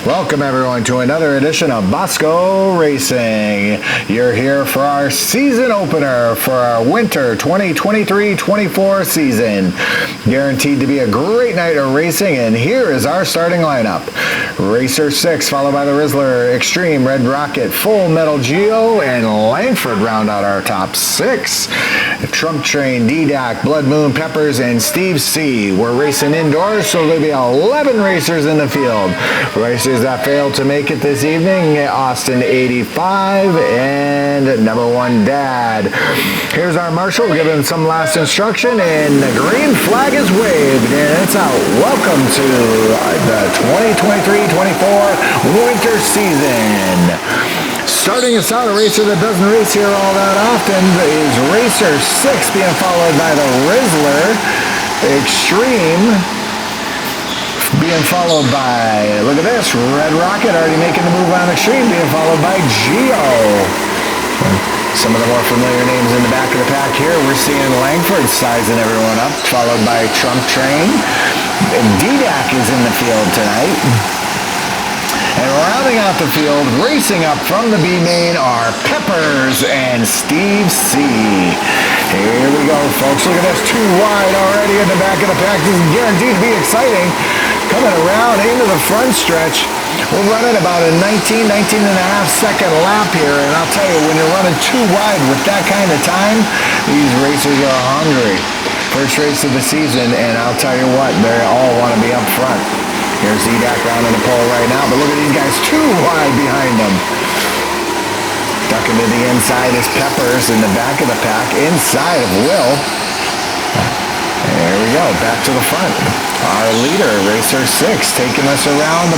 Welcome everyone to another edition of Bosco Racing. You're here for our season opener for our winter 2023-24 season. Guaranteed to be a great night of racing, and here is our starting lineup. Racer 6, followed by the Rizzler, Extreme, Red Rocket, Full Metal Geo, and Langford round out our top 6. Trump Train, D-Doc, Blood Moon, Peppers, and Steve C. We're racing indoors, so there'll be 11 racers in the field. Racers that failed to make it this evening, Austin 85 and number 1 Dad. Here's our marshal. We'll give him some last instruction, and the green flag is waved, and it's out. Welcome to the 2023-24 winter season. Starting us out, a racer that doesn't race here all that often is Racer 6, being followed by the Rizzler, Extreme, being followed by, look at this, Red Rocket already making the move on Extreme, being followed by Geo. Some of the more familiar names in the back of the pack here. We're seeing Langford sizing everyone up, followed by Trump Train. D-Doc is in the field tonight. And rounding out the field, racing up from the B main are Peppers and Steve C. Here we go, folks. Look at this, 2 wide already in the back of the pack. This is guaranteed to be exciting. Coming around into the front stretch. We're running about a 19 and a half second lap here, and I'll tell you, when you're running 2 wide with that kind of time, these racers are hungry. First race of the season, and I'll tell you what, they all want to be up front. Here's Z-Doc rounding the pole right now, but look at these guys 2 wide behind them. Ducking to the inside is Peppers in the back of the pack, inside of Will. There we go, back to the front. Our leader, Racer 6, taking us around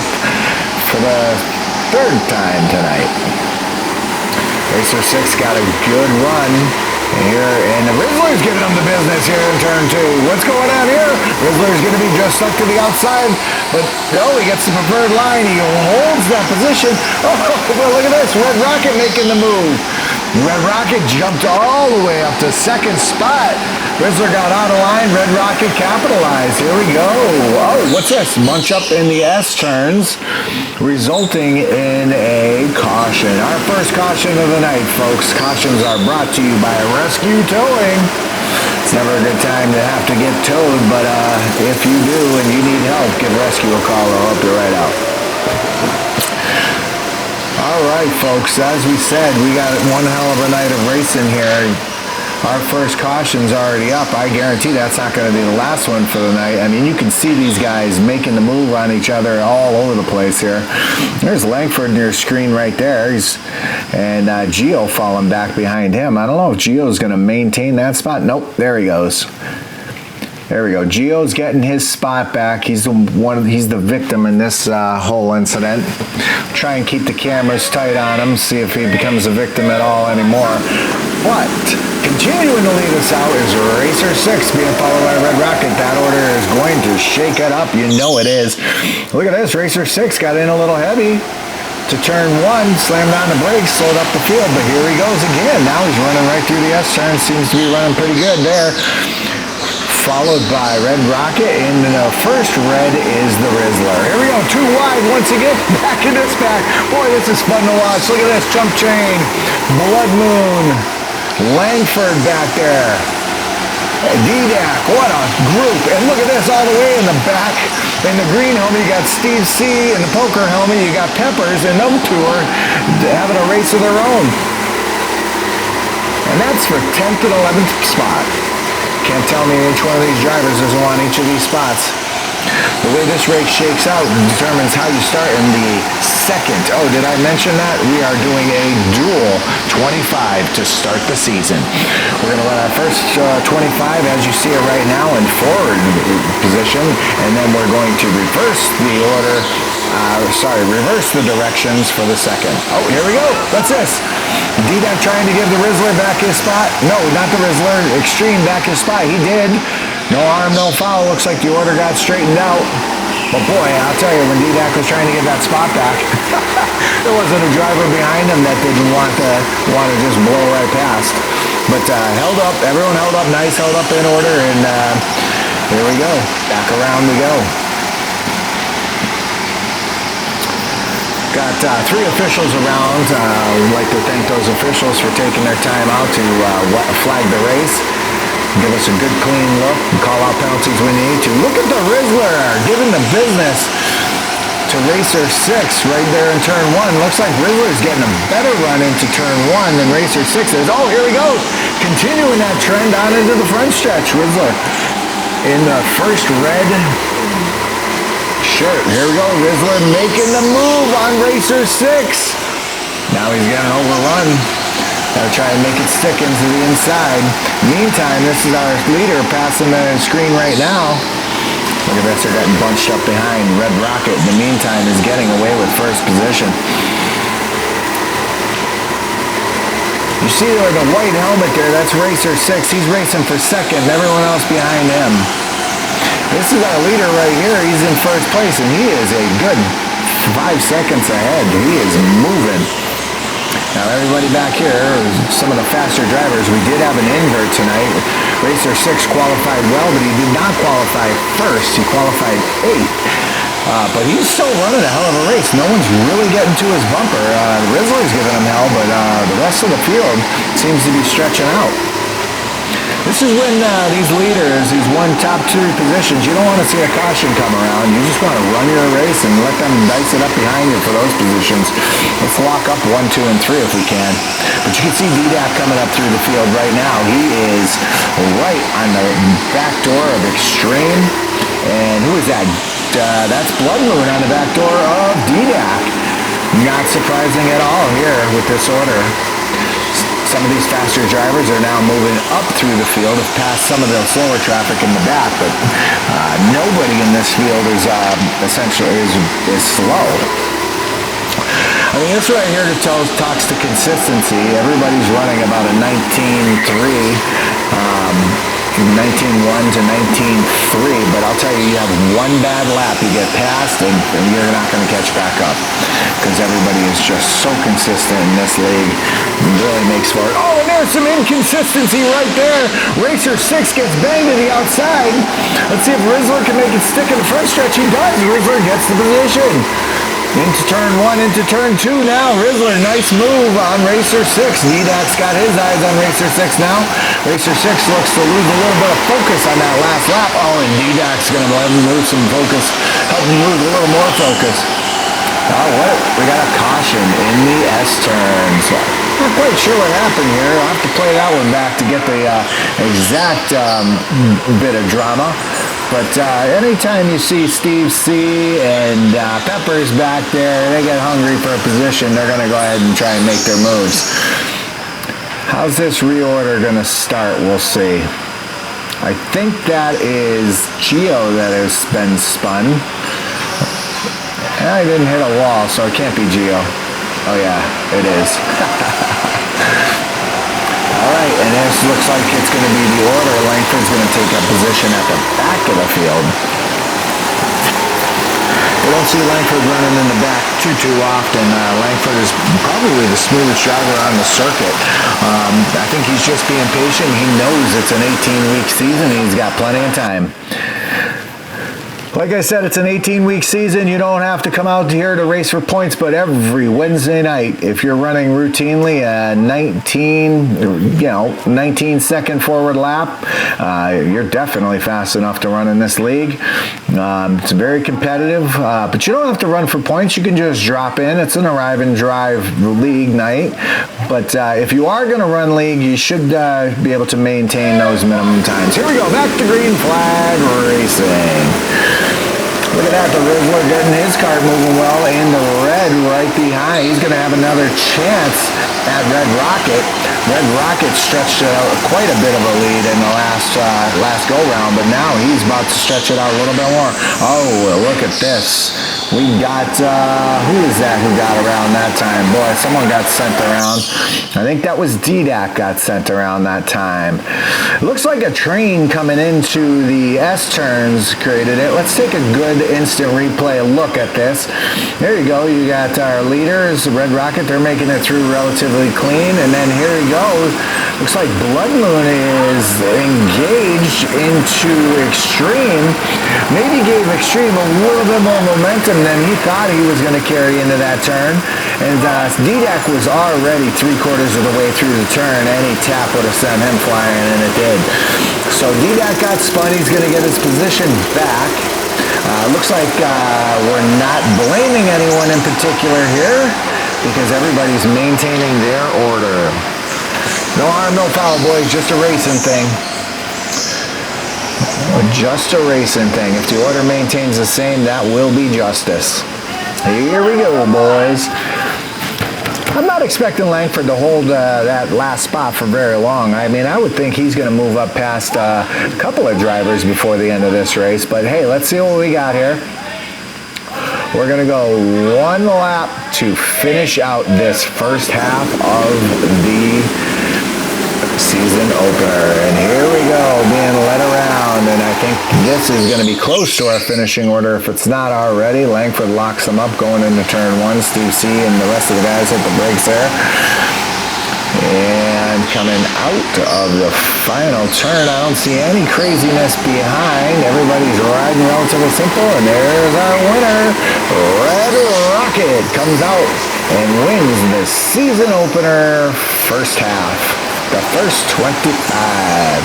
for the 3rd time tonight. Racer 6 got a good run here, and the Rizzler's giving them the business here in turn 2. What's going on here? Rizzler's going to be just stuck to the outside, but no, he gets the preferred line. He holds that position. Oh, well, look at this. Red Rocket making the move. Red Rocket jumped all the way up to 2nd spot. Rizzler got out of line. Red Rocket capitalized. Here we go. Oh, what's this? Munch up in the S turns, resulting in a caution. Our first caution of the night, folks. Cautions are brought to you by Rescue Towing. It's never a good time to have to get towed, but if you do and you need help, give Rescue a call. They'll help you right out. All right, folks, as we said, we got one hell of a night of racing here. Our first caution's already up. I guarantee that's not going to be the last one for the night. I mean, you can see these guys making the move on each other all over the place here. There's Langford near your screen right there. And Geo falling back behind him. I don't know if Geo's going to maintain that spot. Nope, there he goes. There we go. Geo's getting his spot back. He's the victim in this whole incident. Try and keep the cameras tight on him, see if he becomes a victim at all anymore. But continuing to lead us out is Racer 6 being followed by Red Rocket. That order is going to shake it up. You know it is. Look at this. Racer 6 got in a little heavy to turn 1, slammed on the brakes, slowed up the field. But here he goes again. Now he's running right through the S turn. Seems to be running pretty good there. Followed by Red Rocket, and the first red is the Rizzler. Here we go, 2 wide once again, back in this pack. Boy, this is fun to watch. Look at this, Trump Train, Blood Moon, Langford back there, D-Doc, what a group. And look at this, all the way in the back. In the green helmet, you got Steve C. In the poker helmet, you got Peppers, and them 2 are having a race of their own. And that's for 10th and 11th spot. Can't tell me each one of these drivers doesn't want each of these spots. The way this race shakes out determines how you start in the 2nd. Oh, did I mention that? We are doing a dual 25 to start the season. We're going to run our first 25, as you see it right now, in forward position, and then we're going to reverse the order, reverse the directions for the 2nd. Oh, here we go. What's this? D-Doc trying to give the Rizzler back his spot. No, not the Rizzler. Extreme back his spot. He did. No harm, no foul. Looks like the order got straightened out. But boy, I'll tell you, when D-Doc was trying to get that spot back, there wasn't a driver behind him that didn't want to just blow right past. But held up. Everyone held up nice, held up in order, and here we go. Back around we go. Got 3 officials around. We'd like to thank those officials for taking their time out to flag the race. Give us a good clean look and call out penalties when you need to. Look at the Rizzler giving the business to Racer 6 right there in turn 1. Looks like Rizzler's getting a better run into turn 1 than Racer 6 is. Oh, here we go. Continuing that trend on into the front stretch. Rizzler in the first red shirt. Here we go. Rizzler making the move on Racer 6. Now he's getting overrun. Gotta try and make it stick into the inside. Meantime, this is our leader passing the screen right now. Look at this, they're getting bunched up behind. Red Rocket, in the meantime, is getting away with first position. You see there the white helmet there, that's Racer 6. He's racing for second, everyone else behind him. This is our leader right here. He's in first place, and he is a good 5 seconds ahead. He is moving. Now everybody back here, some of the faster drivers, we did have an invert tonight. Racer 6 qualified well, but he did not qualify first. He qualified 8th. But he's still running a hell of a race. No one's really getting to his bumper. Rizzler's giving him hell, but the rest of the field seems to be stretching out. This is when these leaders, these top 2 positions, you don't want to see a caution come around. You just want to run your race and let them dice it up behind you for those positions. Let's lock up 1, 2, and 3 if we can. But you can see DDAC coming up through the field right now. He is right on the back door of Extreme. And who is that? That's Blood Moon on the back door of DDAC. Not surprising at all here with this order. Some of these faster drivers are now moving up through the field, have passed some of the slower traffic in the back, but nobody in this field is essentially is slow. I mean, this right here talks to consistency. Everybody's running about a 19.3. 19.1 to 19.3, but I'll tell you, you have one bad lap, you get past, and you're not going to catch back up because everybody is just so consistent in this league. It really makes for it. Oh, and there's some inconsistency right there. Racer 6 gets banged to the outside. Let's see if Rizzler can make it stick in the front stretch. He does. Rizzler gets the position. Into turn 1, into turn 2 now. Rizzler, nice move on Racer 6. DDAC's got his eyes on Racer 6 now. Racer 6 looks to lose a little bit of focus on that last lap. Oh, and DDAC's going to let him lose some focus. Help him lose a little more focus. Oh, what? We got a caution in the S-turns. Not quite sure what happened here. I'll have to play that one back to get the exact bit of drama. But anytime you see Steve C. and Peppers back there, they get hungry for a position, they're going to go ahead and try and make their moves. How's this reorder going to start? We'll see. I think that is Gio that has been spun. I didn't hit a wall, so it can't be Gio. Oh yeah, it is. Alright, and this looks like it's going to be the order. Langford's going to take a position at the back of the field. We don't see Langford running in the back too often. Langford is probably the smoothest driver on the circuit. I think he's just being patient. He knows it's an 18-week season. He's got plenty of time. Like I said, it's an 18-week season. You don't have to come out here to race for points, but every Wednesday night, if you're running routinely a 19-second forward lap, you're definitely fast enough to run in this league. It's very competitive, but you don't have to run for points. You can just drop in. It's an arrive and drive league night, but if you are going to run league, you should be able to maintain those minimum times. Here we go, back to green flag racing. Look at that, the Rizzler getting his cart moving well, and the red right behind. He's going to have another chance at Red Rocket. Red Rocket stretched it out quite a bit of a lead in the last go-round, but now he's about to stretch it out a little bit more. Oh, look at this. We got, who is that who got around that time? Boy, someone got sent around. I think that was DDAC got sent around that time. It looks like a train coming into the S-turns created it. Let's take a good instant replay look at this. There you go. You got our leaders, Red Rocket. They're making it through relatively clean. And then here we go. Looks like Blood Moon is engaged into Extreme. maybe gave Extreme a little bit more momentum than he thought he was going to carry into that turn. And D-Dak was already 3/4 of the way through the turn. Any tap would have sent him flying, and it did. So D-Dak got spun. He's going to get his position back. Looks like we're not blaming anyone in particular here because everybody's maintaining their order. No harm, no foul, boys. Just a racing thing. Just a racing thing. If the order maintains the same, that will be justice. Here we go, boys. I'm not expecting Langford to hold that last spot for very long. I mean, I would think he's going to move up past a couple of drivers before the end of this race. But hey, let's see what we got here. We're going to go one lap to finish out this first half of the season opener. And here we go, being led around. And I think this is going to be close to our finishing order if it's not already. Langford locks them up going into turn one. Steve C. and the rest of the guys hit the brakes there. And coming out of the final turn, I don't see any craziness behind. Everybody's riding relatively simple. And there's our winner. Red Rocket comes out and wins the season opener first half. The first 25.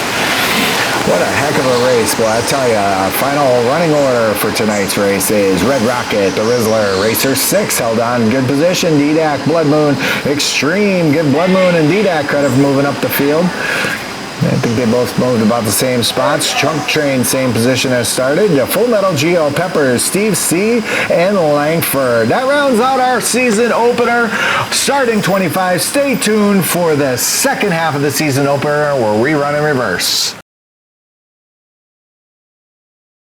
What a heck of a race, boy. I tell you, our final running order for tonight's race is Red Rocket, the Rizzler, Racer 6 held on in good position. D-Dak, Blood Moon, Extreme. Give Blood Moon and D-Dak credit for moving up the field. I think they both moved about the same spots. Chunk Train, same position as started. Full Metal GL Peppers, Steve C. and Langford. That rounds out our season opener. Starting 25. Stay tuned for the second half of the season opener where we run in reverse.